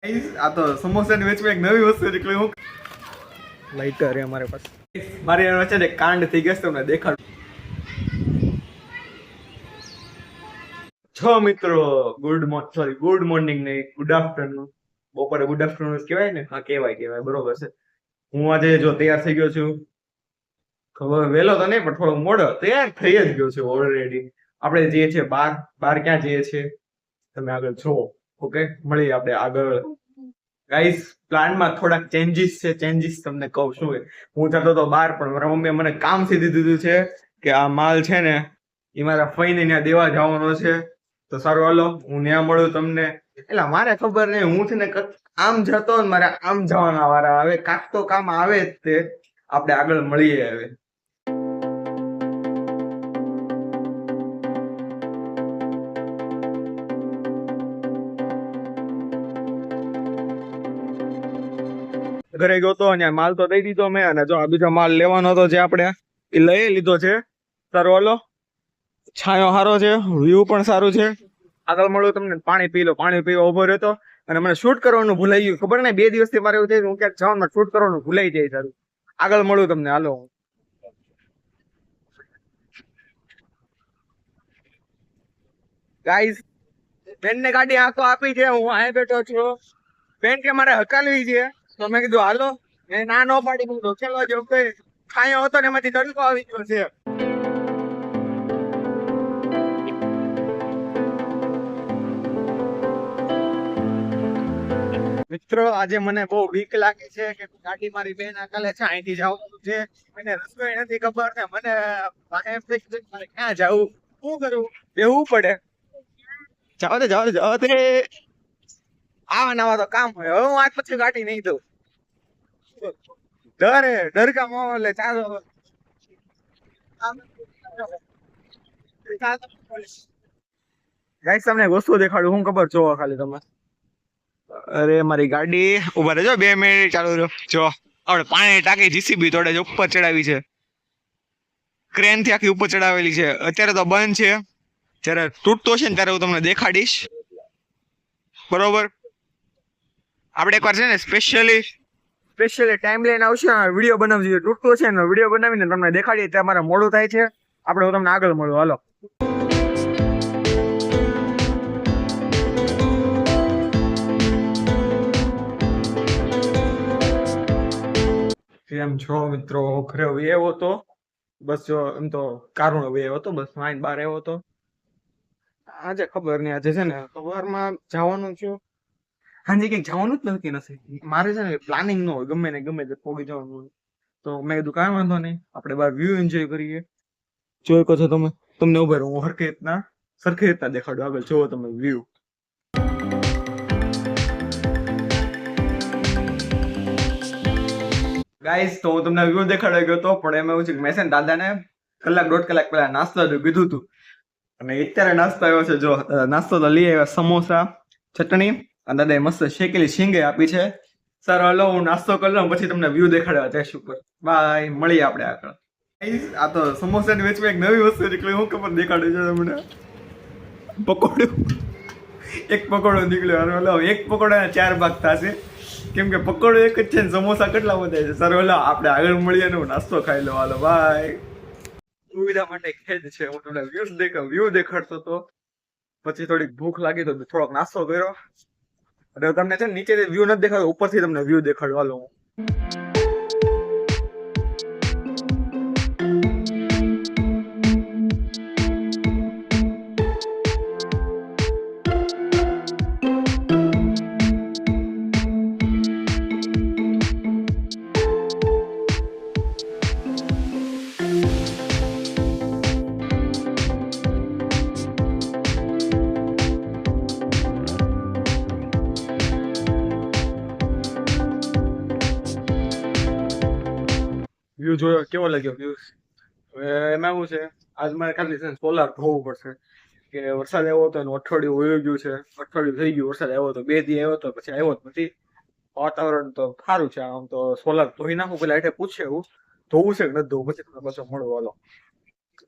આ તો સમોસાની વેચમાં એક નવી વસ્તુ નીકળી. હું લાઈટર હે અમારે પાસે. મારી વચ્ચે એક કાંડ થઈ ગયો તમને દેખાડું. છો મિત્રો, ગુડ મોર્નિંગ નહીં, ગુડ આફ્ટરનૂન. બપોરે ગુડ આફ્ટરનૂન કહેવાય ને? હા કહેવાય બરોબર છે. હું આજે જો તૈયાર થઈ ગયો છું. ખબર વહેલો તો નહીં પણ થોડો મોડો તૈયાર થઈ જ ગયો છે ઓલરેડી. આપણે જઈએ છીએ બાર ક્યાં જઈએ છીએ તમે આગળ જોવો. ઓકે, મળીએ આપણે આગળ. ગાઈસ, પ્લાનમાં થોડાક ચેન્જીસ છે. ચેન્જીસ તમને કહું શું છે. હું જતો તો બહાર, પણ મારા મમ્મીએ મને કામ સીધી દીધું છે કે આ માલ છે ને એ મારા ફઈને ત્યાં દેવા જવાનો છે. તો સારું હાલો, હું ત્યાં મળું તમને. એટલે મારે ખબર નહીં, હું છે ને આમ જતો ને મારે આમ જવાના વારા આવે. કાંક તો કામ આવે જ તે. આપણે આગળ મળીએ હવે. ઘરે ગયો તો અને માલ તો દઈ દીધો મેં, અને જો આ બીજો માલ લેવાનો હતો જે આપણે એ લઈ લીધો છે. સારું હાલો, છાંયો સારો છે, વ્યૂ પણ સારું છે. આગળ મળું તમને. પાણી પી લો. પાણી પીવા ઉભો રહેતો અને મને શૂટ કરવાનું ભૂલાઈ ગયું. ખબર ને 2 દિવસથી મારે એવું થયું હું ક્યાંક જવાનું શૂટ કરવાનું ભૂલાઈ જાય. સારું, આગળ મળું તમને. હાલો. ગાઈસ, બેન ને ગાડી આંખો આપી છે, હું અહીં બેઠો છું. બેન કે મારે હકાલવી છે, તો મેં કીધું હાલો. મેં ના ન પાડી દીધું. ચલો જો કઈ ખાયો હતો ને એમાંથી તડકો આવી ગયો છે. મિત્રો, આજે મને બહુ બીક લાગે છે કે ગાડી મારી બેન આકાલે છે, અહીંથી જવાનું છે. મને રસ્તો નથી ખબર ને મને ક્યાં જવું, શું કરું, બેવું પડે. જાવ દે આવા નવા તો કામ હોય. હવે હું આજ પછી ગાડી નહીં દઉં. ડર કા માહોલ. ચાલો ગાઈસ, તમને એક વસ્તુ દેખાડું. હું ખબર જોવો ખાલી તમે. અરે મારી ગાડી ઉભા રહેજો 2 મિનિટ ચાલુ રહ્યો. જો આપણે પાણી ટાંકી જીસીબી તોડે ઉપર ચડાવી છે. ક્રેન થી આખી ઉપર ચડાવેલી છે. અત્યારે તો બંધ છે. જયારે તૂટતો છે ને ત્યારે હું તમને દેખાડીશ. બરોબર, આપણે એકવાર છે ને સ્પેશિયલી ટાઈમ લઈને આવશે, વિડીયો બનાવજો. તૂટતો છે ને વિડીયો બનાવીને તમને દેખાડીએ. ત્યાં મારે મોડું થાય છે. આપણે હું તમને આગળ મળું. હાલો. એમ છો મિત્રો, ઘરે આવ્યો હતો. બસ જો એમ તો કારુણ આવ્યો હતો. બસ માઇન્ડ બહાર આવ્યો હતો. આજે ખબર નહીં, આજે છે ને સવારમાં જવાનું છું. હાજી કંઈક જવાનું જ નક્કી નથી. મારે છે ને પ્લાનિંગ ન હોય, ગમે ને ગમે તે પોગી જવાનું હોય. તો મેં કીધું કાંઈ વાંધો નહીં, આપણે બહાર વ્યૂ એન્જોય કરીએ. જોઈ કહો છો તમે. તમને ઉભા રહું, હું સરખી રીતના દેખાડું. આગળ જોવો તમે વ્યૂ. ગાઈસ, તો હું તમને વ્યૂ દેખાડવા ગયો હતો, પણ એમાં એવું છે કે મેં છે ને દાદાને 1-1.5 કલાક પહેલા નાસ્તો કીધું હતું. અને અત્યારે નાસ્તો આવ્યો છે. જો નાસ્તો તો લઈ આવ્યા સમોસા, ચટણી, અને દાદાએ મસ્ત શેકેલી શીંગે આપી છે. સર હલો, હું નાસ્તો કરી લઉં પછી તમને વ્યૂ દેખાડવા જઈશું. બાય, મળીએ આપણે આગળ. આ તો સમોસાની વેચમાં એક નવી વસ્તુ નીકળી. હું ખબર દેખાડું છે તમને. પકોડું. એક પકોડો નીકળ્યો. હલો, એક પકોડાના 4 ભાગ થશે. કેમ કે પકોડો એક જ છે ને સમોસા કેટલા બધા છે. સર હલો, આપણે આગળ મળીએ ને હું નાસ્તો ખાઈ લઉં. હાલો બાય. સુવિધા માટે ખેદ છે. હું તમને વ્યૂ દેખાડતો હતો. પછી થોડીક ભૂખ લાગી તો થોડોક નાસ્તો કર્યો. અને તમને છે ને નીચેથી વ્યૂ નથી દેખાડો, ઉપરથી તમને વ્યૂ દેખાડો. હાલો. વ્યૂ જોયો, કેવો લાગ્યો વ્યૂ? હવે એમાં એવું છે, આજ મારે ખાલી છે સોલાર ધોવું પડશે. કે વરસાદ આવ્યો હતો, અઠવાડિયું વયું ગયું છે. અઠવાડિયું થઈ ગયું. વરસાદ આવ્યો હતો, 2 દી આવ્યો હતો, પછી આવ્યો જ નથી. વાતાવરણ તો સારું છે. આમ તો સોલાર ધોઈ નાખું. પેલા એટલે પૂછે એવું ધોવું છે કે નથી ધોવું, પછી પાછો મળો. હાલો.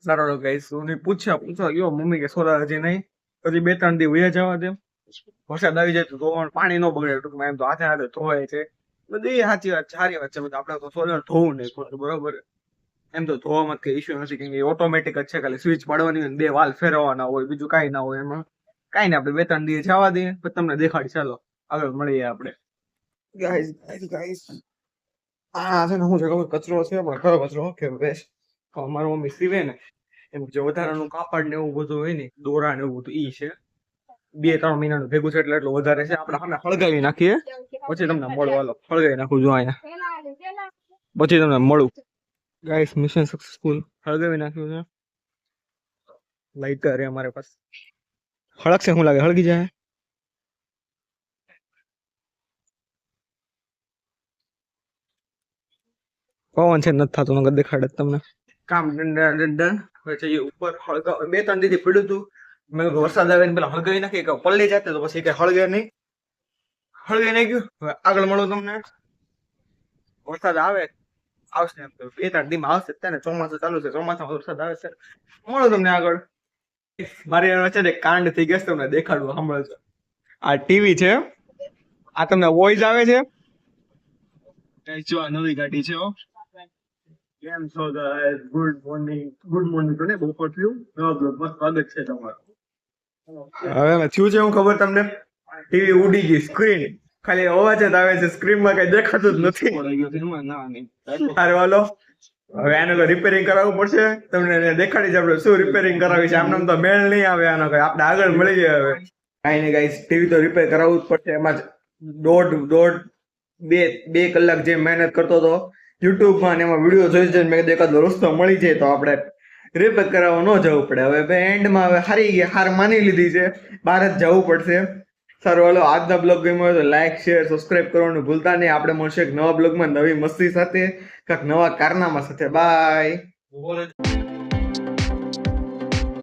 સારો ગાઈસ, હું પૂછો ગયો મમ્મી કે સોલાર હજી નહીં, હજી 2-3 દી વયા જવા દે. વરસાદ આવી જાય તો ધોવાનું પાણી ન બગડે ટૂંકમાં એમ તો હાથે હાથે ધોવાય છે બધી સાચી વાત સારી વાત છે બધું આપણે તો સોલર ધોવું નહીં ખોટું બરોબર એમ તો ધોવામાં કઈ ઇસ્યુ નથી કેમ કે ઓટોમેટિક જ છે ખાલી સ્વિચ પાડવાની હોય ને 2 વાલ ફેરવવાના હોય બીજું કાંઈ ના હોય એમાં કાંઈ નહીં આપણે 2-3 દિવસ જવા દઈએ પછી તમને દેખાડી ચાલો આગળ મળીએ આપણે ગાઈસ આ છે ને હું છે કચરો છે પણ કયો કચરો કે વેસ્ટ મારી મમ્મી સીવે ને એમ જે વધારાનું કાપડ ને એવું બધું હોય ને દોરા ને એવું બધું ઈ છે 2-3 મહિનાનું ભેગું છે એટલે એટલું વધારે છે આપણે સામે હળગાવી નાખીએ પછી તમને મળો હાલો હળગાવી નાખું જો અહીંયા પછી તમને મળું ગાઈસ મિશન સક્સેસફુલ હળગાવી નાખ્યું છે લાઈટર અમારે પાસે હળગશે શું લાગે હળગી જાય પવન છે નથી થતું નગર દેખાડે તમને કામ ડન હવે જઈએ ઉપર હળગાવ 2-3 દીધી પડ્યું હતું મેં કીધું વરસાદ આવે ને પેલા હળગાવી નાખી કે પલ્લી જાતે તો પછી કઈ હળગે નહીં હળગાઈ નાખ્યું હવે આગળ મળું તમને વરસાદ આવે આવશે એમ તો 2-3 દીમાં આવશે અત્યારે ચોમાસું ચાલુ છે ચોમાસામાં વરસાદ આવે છે મળો તમને આગળ મારી વચ્ચે એક કાંડ થઈ ગયો તમને દેખાડવું સાંભળજો આ ટીવી છે આ તમને વોઇસ આવે છે જો આ નવી ગાડી છે કેમ છો ગાઈસ ગુડ મોર્નિંગ તો ને બપોર થયું નવા બ્લોગમાં સ્વાગત છે તમારું હવે થયું છે હું ખબર તમને ટીવી ઉડી ગઈ સ્ક્રીન ખાલી અવાજ જ આવે છે સ્ક્રીનમાં કઈ દેખાતું જ નથી અરે વાલો હવે આને રિપેરિંગ કરાવવું પડશે તમને દેખાડી છે આપણે શું રિપેરિંગ કરાવી છે આમ તો મેળ નહીં આવે આનો કઈ આપણે આગળ મળી જાય હવે કાંઈ નહીં ગાઈસ ટીવી તો રિપેર કરાવવું જ પડશે એમાં બે કલાક જે મહેનત કરતો હતો યુટ્યુબમાં ને એમાં વિડીયો જોઈ જોઈને મેં એકાદ રસ્તો મળી જાય તો આપણે રિપેર કરાવવા ન જવું પડે હવે એન્ડમાં હવે હાર માની લીધી છે બહાર જ જવું પડશે સારું હાલો આજના બ્લોગ ગમ્યો હોય તો લાઈક શેર સબસ્ક્રાઇબ કરવાનું ભૂલતા નહીં આપણે મળશે એક નવા બ્લોગમાં નવી મસ્તી સાથે કાંઈક નવા કારનામા સાથે બાય